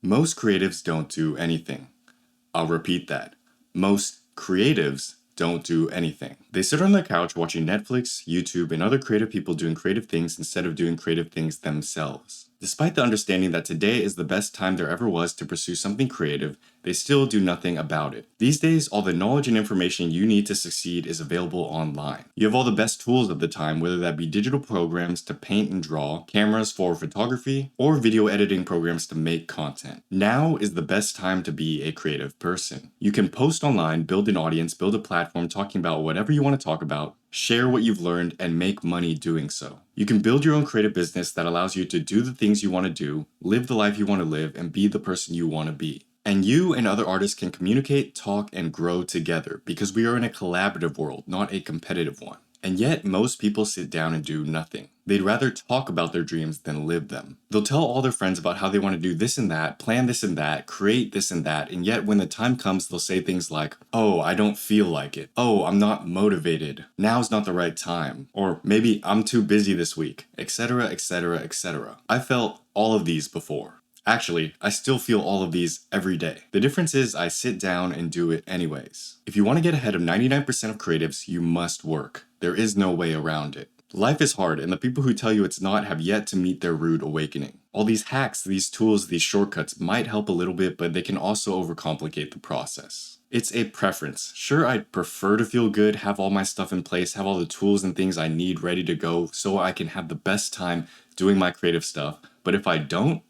Most creatives don't do anything. I'll repeat that. Most creatives don't do anything. They sit on their couch watching Netflix, YouTube, and other creative people doing creative things instead of doing creative things themselves. Despite the understanding that today is the best time there ever was to pursue something creative, they still do nothing about it. These days, all the knowledge and information you need to succeed is available online. You have all the best tools of the time, whether that be digital programs to paint and draw, cameras for photography, or video editing programs to make content. Now is the best time to be a creative person. You can post online, build an audience, build a platform talking about whatever you want to talk about, share what you've learned, and make money doing so. You can build your own creative business that allows you to do the things you want to do, live the life you want to live, and be the person you want to be. And you and other artists can communicate, talk, and grow together because we are in a collaborative world, not a competitive one. And yet, most people sit down and do nothing. They'd rather talk about their dreams than live them. They'll tell all their friends about how they want to do this and that, plan this and that, create this and that, and yet when the time comes, they'll say things like, "Oh, I don't feel like it. Oh, I'm not motivated. Now's not the right time." Or maybe I'm too busy this week, etc., etc., etc. I felt all of these before. Actually, I still feel all of these every day. The difference is I sit down and do it anyways. If you want to get ahead of 99% of creatives, you must work. There is no way around it. Life is hard, and the people who tell you it's not have yet to meet their rude awakening. All these hacks, these tools, these shortcuts might help a little bit, but they can also overcomplicate the process. It's a preference. Sure, I'd prefer to feel good, have all my stuff in place, have all the tools and things I need ready to go so I can have the best time doing my creative stuff, but if I don't,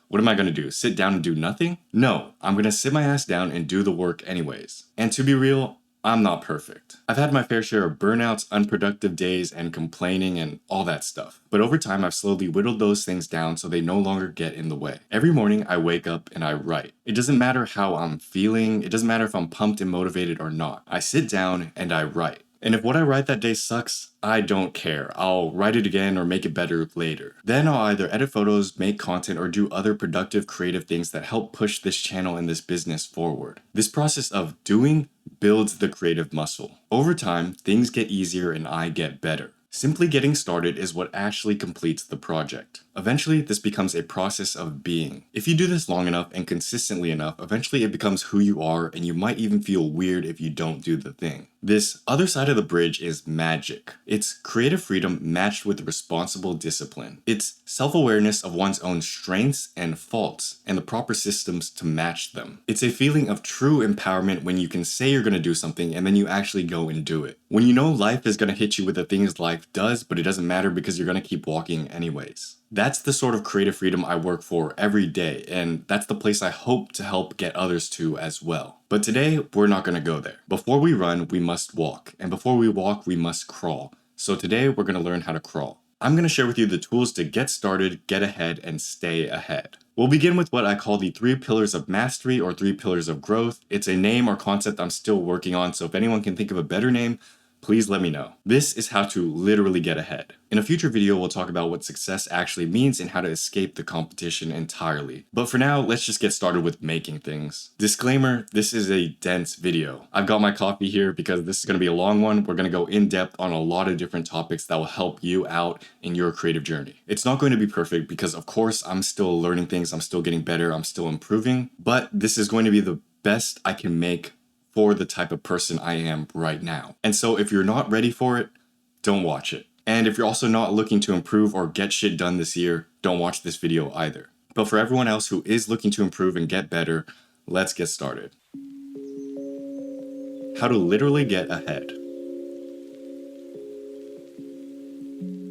what am I going to do? Sit down and do nothing? No, I'm going to sit my ass down and do the work anyways. And to be real, I'm not perfect. I've had my fair share of burnouts, unproductive days, and complaining and all that stuff. But over time, I've slowly whittled those things down so they no longer get in the way. Every morning, I wake up and I write. It doesn't matter how I'm feeling. It doesn't matter if I'm pumped and motivated or not. I sit down and I write. And if what I write that day sucks, I don't care. I'll write it again or make it better later. Then I'll either edit photos, make content, or do other productive creative things that help push this channel and this business forward. This process of doing builds the creative muscle. Over time, things get easier and I get better. Simply getting started is what actually completes the project. Eventually, this becomes a process of being. If you do this long enough and consistently enough, eventually it becomes who you are, and you might even feel weird if you don't do the thing. This other side of the bridge is magic. It's creative freedom matched with responsible discipline. It's self-awareness of one's own strengths and faults and the proper systems to match them. It's a feeling of true empowerment when you can say you're going to do something and then you actually go and do it. When you know life is going to hit you with the things life does, but it doesn't matter because you're going to keep walking anyways. That's the sort of creative freedom I work for every day, and that's the place I hope to help get others to as well. But today, we're not going to go there. Before we run, we must walk, and before we walk, we must crawl. So today, we're going to learn how to crawl. I'm going to share with you the tools to get started, get ahead, and stay ahead. We'll begin with what I call the 3 pillars of mastery or 3 pillars of growth. It's a name or concept I'm still working on, so if anyone can think of a better name, please let me know. This is how to literally get ahead. In a future video, we'll talk about what success actually means and how to escape the competition entirely. But for now, let's just get started with making things. Disclaimer, this is a dense video. I've got my coffee here because this is going to be a long one. We're going to go in depth on a lot of different topics that will help you out in your creative journey. It's not going to be perfect because of course I'm still learning things, I'm still getting better, I'm still improving, but this is going to be the best I can make for the type of person I am right now. And so if you're not ready for it, don't watch it. And if you're also not looking to improve or get shit done this year, don't watch this video either. But for everyone else who is looking to improve and get better, let's get started. How to literally get ahead.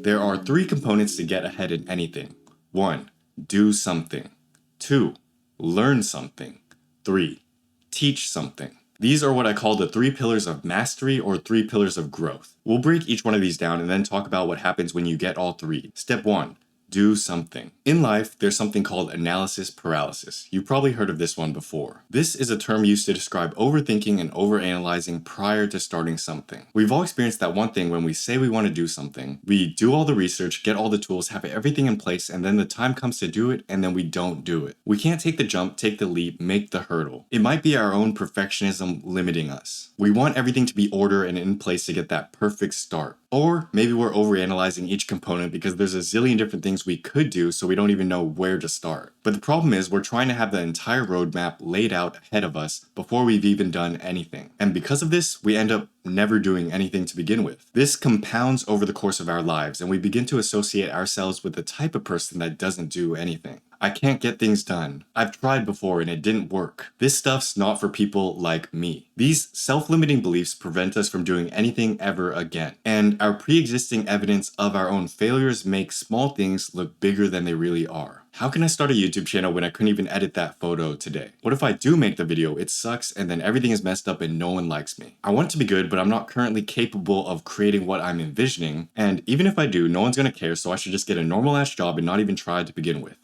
There are 3 components to get ahead in anything. 1. Do something. 2. Learn something. 3. Teach something. These are what I call the 3 pillars of mastery or 3 pillars of growth. We'll break each one of these down and then talk about what happens when you get all 3. Step 1. Do something. In life, there's something called analysis paralysis. You've probably heard of this one before. This is a term used to describe overthinking and overanalyzing prior to starting something. We've all experienced that one thing when we say we want to do something. We do all the research, get all the tools, have everything in place, and then the time comes to do it, and then we don't do it. We can't take the jump, take the leap, make the hurdle. It might be our own perfectionism limiting us. We want everything to be ordered and in place to get that perfect start. Or maybe we're overanalyzing each component because there's a zillion different things we could do, so we don't even know where to start. But the problem is we're trying to have the entire roadmap laid out ahead of us before we've even done anything. And because of this, we end up never doing anything to begin with. This compounds over the course of our lives, and we begin to associate ourselves with the type of person that doesn't do anything. I can't get things done. I've tried before and it didn't work. This stuff's not for people like me. These self-limiting beliefs prevent us from doing anything ever again. And our pre-existing evidence of our own failures makes small things look bigger than they really are. How can I start a YouTube channel when I couldn't even edit that photo today? What if I do make the video, it sucks, and then everything is messed up and no one likes me? I want it to be good, but I'm not currently capable of creating what I'm envisioning, and even if I do, no one's gonna care, so I should just get a normal-ass job and not even try to begin with.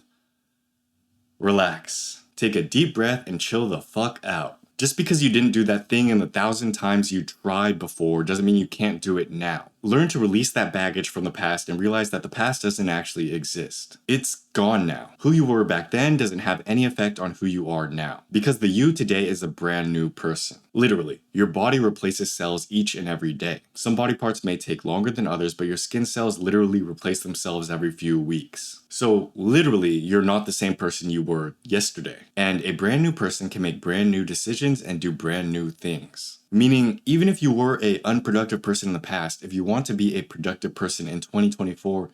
Relax. Take a deep breath and chill the fuck out. Just because you didn't do that thing in the 1,000 times you tried before doesn't mean you can't do it now. Learn to release that baggage from the past and realize that the past doesn't actually exist. It's gone now. Who you were back then doesn't have any effect on who you are now. Because the you today is a brand new person. Literally, your body replaces cells each and every day. Some body parts may take longer than others, but your skin cells literally replace themselves every few weeks. So literally, you're not the same person you were yesterday. And a brand new person can make brand new decisions and do brand new things. Meaning, even if you were an unproductive person in the past, if you want to be a productive person in 2024,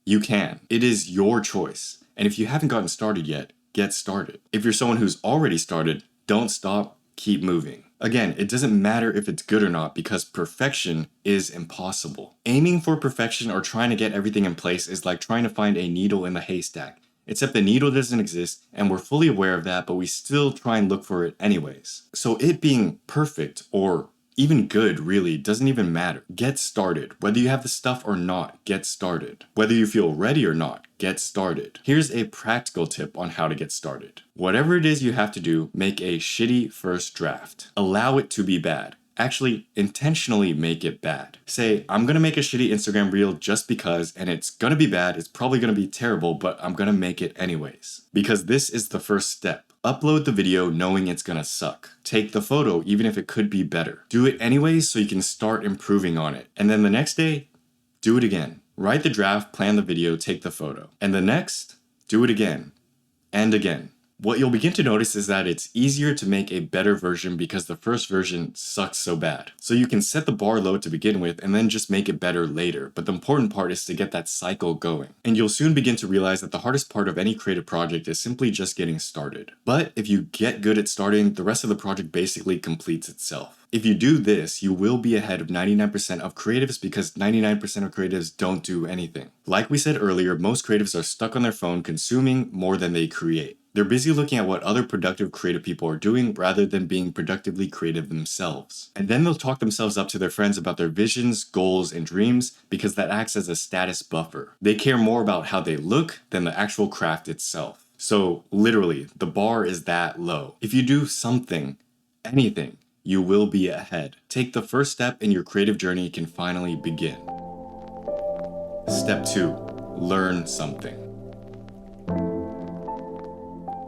you can. It is your choice. And if you haven't gotten started yet, get started. If you're someone who's already started, don't stop, keep moving. Again, it doesn't matter if it's good or not because perfection is impossible. Aiming for perfection or trying to get everything in place is like trying to find a needle in the haystack. Except the needle doesn't exist, and we're fully aware of that, but we still try and look for it anyways. So it being perfect or even good really doesn't even matter. Get started. Whether you have the stuff or not, get started. Whether you feel ready or not, get started. Here's a practical tip on how to get started. Whatever it is you have to do, make a shitty first draft. Allow it to be bad. Actually, intentionally make it bad. Say, I'm gonna make a shitty Instagram reel just because, and it's gonna be bad, it's probably gonna be terrible, but I'm gonna make it anyways. Because this is the first step. Upload the video knowing it's gonna suck. Take the photo even if it could be better. Do it anyways so you can start improving on it. And then the next day, do it again. Write the draft, plan the video, take the photo. And the next, do it again. And again. What you'll begin to notice is that it's easier to make a better version because the first version sucks so bad. So you can set the bar low to begin with and then just make it better later, but the important part is to get that cycle going. And you'll soon begin to realize that the hardest part of any creative project is simply just getting started. But if you get good at starting, the rest of the project basically completes itself. If you do this, you will be ahead of 99% of creatives because 99% of creatives don't do anything. Like we said earlier, most creatives are stuck on their phone consuming more than they create. They're busy looking at what other productive creative people are doing rather than being productively creative themselves. And then they'll talk themselves up to their friends about their visions, goals, and dreams because that acts as a status buffer. They care more about how they look than the actual craft itself. So literally, the bar is that low. If you do something, anything, you will be ahead. Take the first step and your creative journey can finally begin. Step 2. Learn something.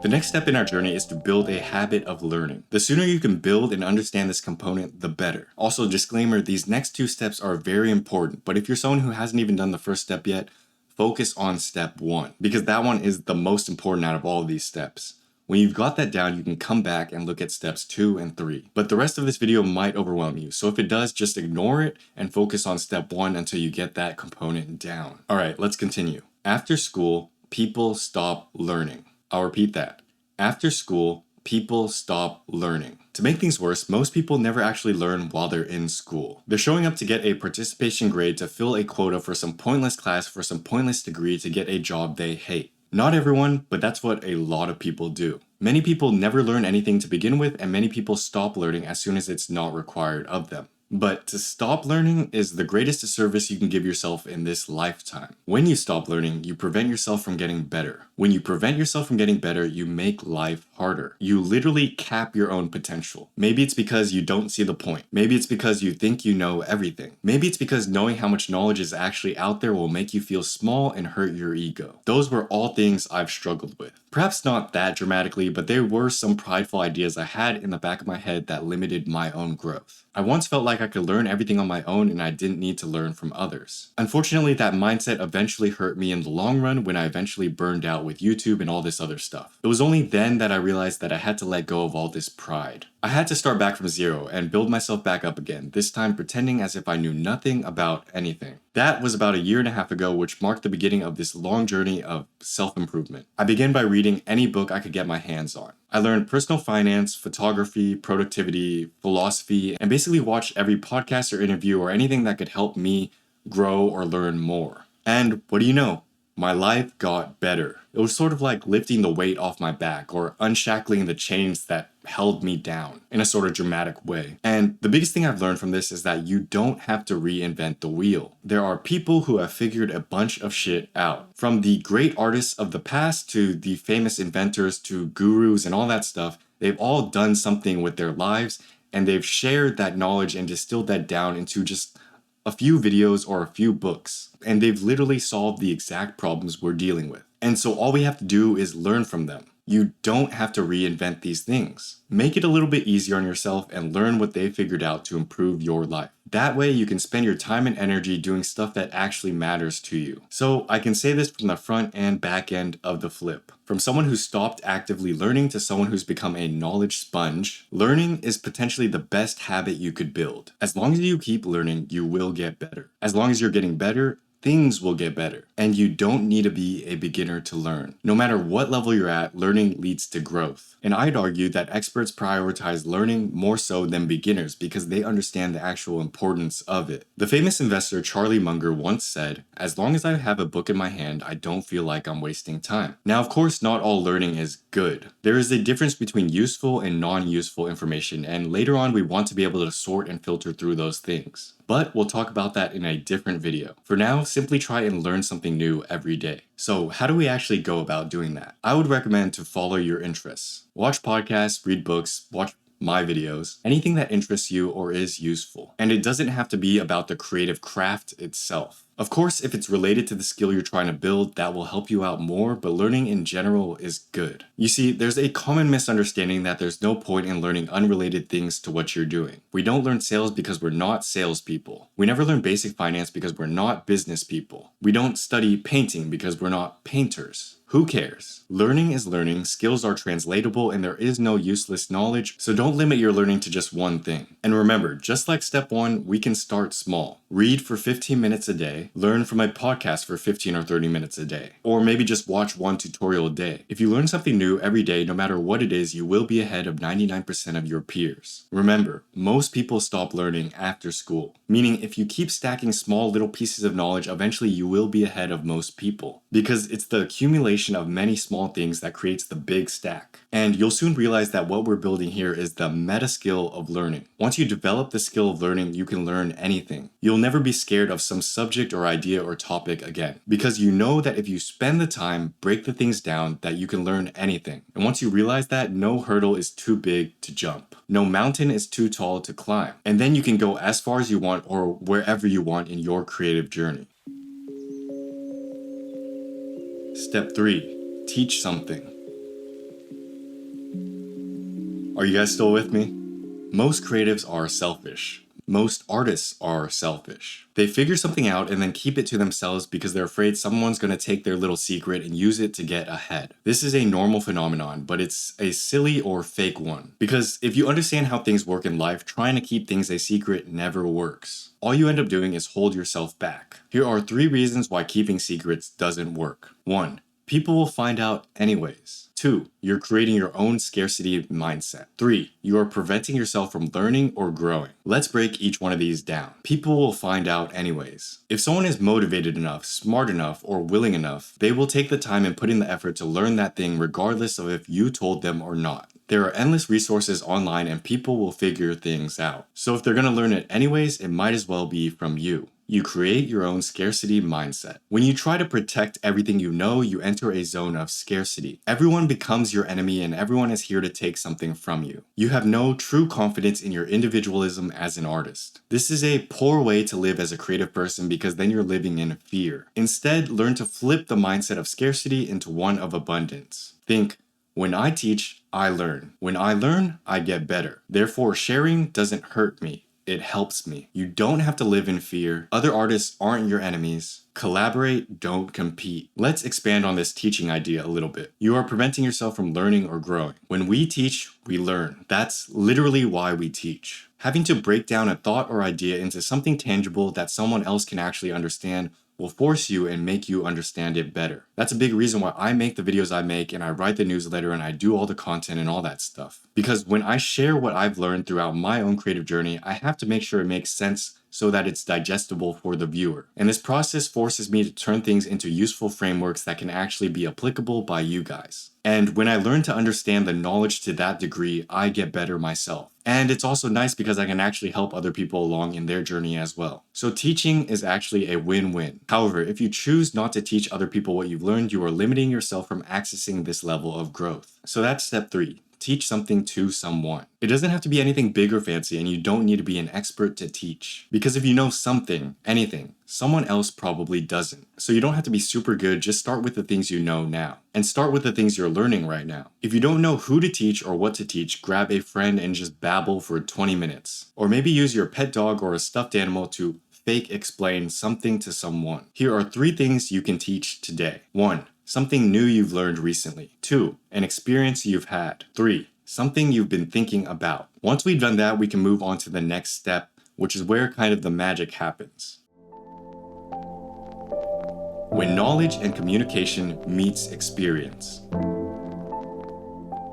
The next step in our journey is to build a habit of learning. The sooner you can build and understand this component, the better. Also, disclaimer, these next 2 steps are very important, but if you're someone who hasn't even done the first step yet, focus on step 1, because that one is the most important out of all of these steps. When you've got that down, you can come back and look at steps 2 and 3. But the rest of this video might overwhelm you, so if it does, just ignore it and focus on step 1 until you get that component down. Alright, let's continue. After school, people stop learning. I'll repeat that. After school, people stop learning. To make things worse, most people never actually learn while they're in school. They're showing up to get a participation grade to fill a quota for some pointless class for some pointless degree to get a job they hate. Not everyone, but that's what a lot of people do. Many people never learn anything to begin with, and many people stop learning as soon as it's not required of them. But to stop learning is the greatest disservice you can give yourself in this lifetime. When you stop learning, you prevent yourself from getting better. When you prevent yourself from getting better, you make life harder. You literally cap your own potential. Maybe it's because you don't see the point. Maybe it's because you think you know everything. Maybe it's because knowing how much knowledge is actually out there will make you feel small and hurt your ego. Those were all things I've struggled with. Perhaps not that dramatically, but there were some prideful ideas I had in the back of my head that limited my own growth. I once felt like like I could learn everything on my own and I didn't need to learn from others. Unfortunately, that mindset eventually hurt me in the long run when I eventually burned out with YouTube and all this other stuff. It was only then that I realized that I had to let go of all this pride. I had to start back from zero and build myself back up again, this time pretending as if I knew nothing about anything. That was about a year and a half ago, which marked the beginning of this long journey of self-improvement. I began by reading any book I could get my hands on. I learned personal finance, photography, productivity, philosophy, and basically watched every podcast or interview or anything that could help me grow or learn more. And what do you know? My life got better. It was sort of like lifting the weight off my back or unshackling the chains that held me down in a sort of dramatic way. And the biggest thing I've learned from this is that you don't have to reinvent the wheel. There are people who have figured a bunch of shit out. From the great artists of the past to the famous inventors to gurus and all that stuff, they've all done something with their lives and they've shared that knowledge and distilled that down into just a few videos or a few books, and they've literally solved the exact problems we're dealing with. And so all we have to do is learn from them. You don't have to reinvent these things. Make it a little bit easier on yourself and learn what they figured out to improve your life. That way you can spend your time and energy doing stuff that actually matters to you. So I can say this from the front and back end of the flip. From someone who stopped actively learning to someone who's become a knowledge sponge, learning is potentially the best habit you could build. As long as you keep learning, you will get better. As long as you're getting better, things will get better. And you don't need to be a beginner to learn. No matter what level you're at, learning leads to growth. And I'd argue that experts prioritize learning more so than beginners because they understand the actual importance of it. The famous investor Charlie Munger once said, "As long as I have a book in my hand, I don't feel like I'm wasting time." Now, of course, not all learning is good. There is a difference between useful and non-useful information, and later on we want to be able to sort and filter through those things. But we'll talk about that in a different video. For now, simply try and learn something new every day. So how do we actually go about doing that? I would recommend to follow your interests. Watch podcasts, read books, watch my videos, anything that interests you or is useful. And it doesn't have to be about the creative craft itself. Of course, if it's related to the skill you're trying to build, that will help you out more, but learning in general is good. You see, there's a common misunderstanding that there's no point in learning unrelated things to what you're doing. We don't learn sales because we're not salespeople. We never learn basic finance because we're not business people. We don't study painting because we're not painters. Who cares? Learning is learning, skills are translatable, and there is no useless knowledge, so don't limit your learning to just one thing. And remember, just like step 1, we can start small. Read for 15 minutes a day, learn from a podcast for 15 or 30 minutes a day, or maybe just watch one tutorial a day. If you learn something new every day, no matter what it is, you will be ahead of 99% of your peers. Remember, most people stop learning after school, meaning if you keep stacking small little pieces of knowledge, eventually you will be ahead of most people, because it's the accumulation of many small things that creates the big stack. And you'll soon realize that what we're building here is the meta skill of learning. Once you develop the skill of learning, you can learn anything. You'll never be scared of some subject or idea or topic again, because you know that if you spend the time, break the things down, that you can learn anything. And once you realize that, no hurdle is too big to jump. No mountain is too tall to climb. And then you can go as far as you want or wherever you want in your creative journey. Step 3. Teach something. Are you guys still with me? Most creatives are selfish. Most artists are selfish. They figure something out and then keep it to themselves because they're afraid someone's going to take their little secret and use it to get ahead. This is a normal phenomenon, but it's a silly or fake one. Because if you understand how things work in life, trying to keep things a secret never works. All you end up doing is hold yourself back. Here are 3 reasons why keeping secrets doesn't work. 1. People will find out anyways. 2. You're creating your own scarcity mindset. 3. You are preventing yourself from learning or growing. Let's break each one of these down. People will find out anyways. If someone is motivated enough, smart enough, or willing enough, they will take the time and put in the effort to learn that thing regardless of if you told them or not. There are endless resources online and people will figure things out. So if they're going to learn it anyways, it might as well be from you. You create your own scarcity mindset. When you try to protect everything you know, you enter a zone of scarcity. Everyone becomes your enemy and everyone is here to take something from you. You have no true confidence in your individualism as an artist. This is a poor way to live as a creative person because then you're living in fear. Instead, learn to flip the mindset of scarcity into one of abundance. Think, when I teach, I learn. When I learn, I get better. Therefore, sharing doesn't hurt me. It helps me. You don't have to live in fear. Other artists aren't your enemies. Collaborate, don't compete. Let's expand on this teaching idea a little bit. You are preventing yourself from learning or growing. When we teach, we learn. That's literally why we teach. Having to break down a thought or idea into something tangible that someone else can actually understand will force you and make you understand it better. That's a big reason why I make the videos I make and I write the newsletter and I do all the content and all that stuff. Because when I share what I've learned throughout my own creative journey, I have to make sure it makes sense so that it's digestible for the viewer. And this process forces me to turn things into useful frameworks that can actually be applicable by you guys. And when I learn to understand the knowledge to that degree, I get better myself. And it's also nice because I can actually help other people along in their journey as well. So teaching is actually a win-win. However, if you choose not to teach other people what you've learned, you are limiting yourself from accessing this level of growth. So that's step 3. Teach something to someone. It doesn't have to be anything big or fancy, and you don't need to be an expert to teach. Because if you know something, anything, someone else probably doesn't. So you don't have to be super good, just start with the things you know now. And start with the things you're learning right now. If you don't know who to teach or what to teach, grab a friend and just babble for 20 minutes. Or maybe use your pet dog or a stuffed animal to fake explain something to someone. Here are 3 things you can teach today. 1. Something new you've learned recently. 2. An experience you've had. 3. Something you've been thinking about. Once we've done that, we can move on to the next step, which is where kind of the magic happens. When knowledge and communication meets experience.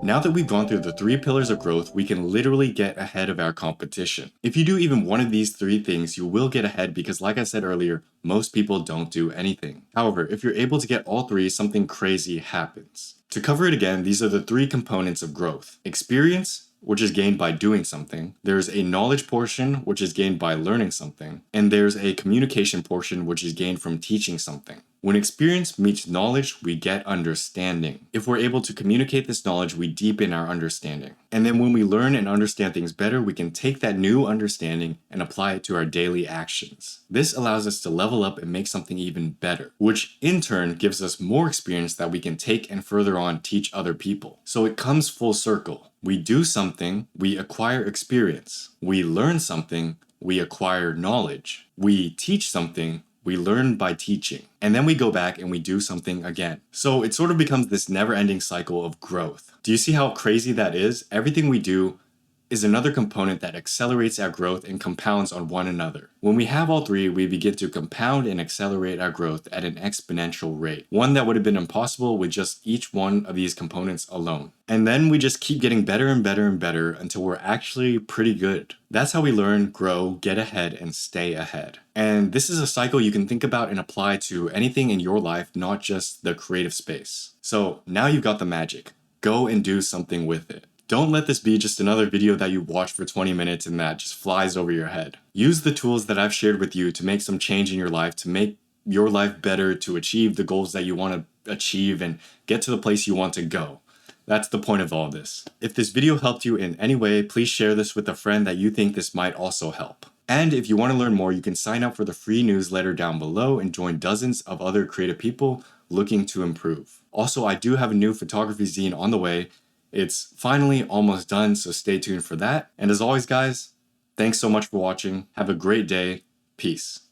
Now that we've gone through the 3 pillars of growth, we can literally get ahead of our competition. If you do even one of these 3 things, you will get ahead because, like I said earlier, most people don't do anything. However, if you're able to get all 3, something crazy happens. To cover it again, these are the 3 components of growth. Experience, which is gained by doing something. There's a knowledge portion, which is gained by learning something. And there's a communication portion, which is gained from teaching something. When experience meets knowledge, we get understanding. If we're able to communicate this knowledge, we deepen our understanding. And then when we learn and understand things better, we can take that new understanding and apply it to our daily actions. This allows us to level up and make something even better, which in turn gives us more experience that we can take and further on teach other people. So it comes full circle. We do something, we acquire experience. We learn something, we acquire knowledge. We teach something, we learn by teaching. And then we go back and we do something again. So it sort of becomes this never-ending cycle of growth. Do you see how crazy that is? Everything we do is another component that accelerates our growth and compounds on one another. When we have all 3, we begin to compound and accelerate our growth at an exponential rate, one that would have been impossible with just each one of these components alone. And then we just keep getting better and better and better until we're actually pretty good. That's how we learn, grow, get ahead, and stay ahead. And this is a cycle you can think about and apply to anything in your life, not just the creative space. So now you've got the magic. Go and do something with it. Don't let this be just another video that you watch for 20 minutes and that just flies over your head. Use the tools that I've shared with you to make some change in your life, to make your life better, to achieve the goals that you want to achieve and get to the place you want to go. That's the point of all this. If this video helped you in any way, please share this with a friend that you think this might also help. And if you want to learn more, you can sign up for the free newsletter down below and join dozens of other creative people looking to improve. Also, I do have a new photography zine on the way. It's finally almost done, so stay tuned for that. And as always, guys, thanks so much for watching. Have a great day. Peace.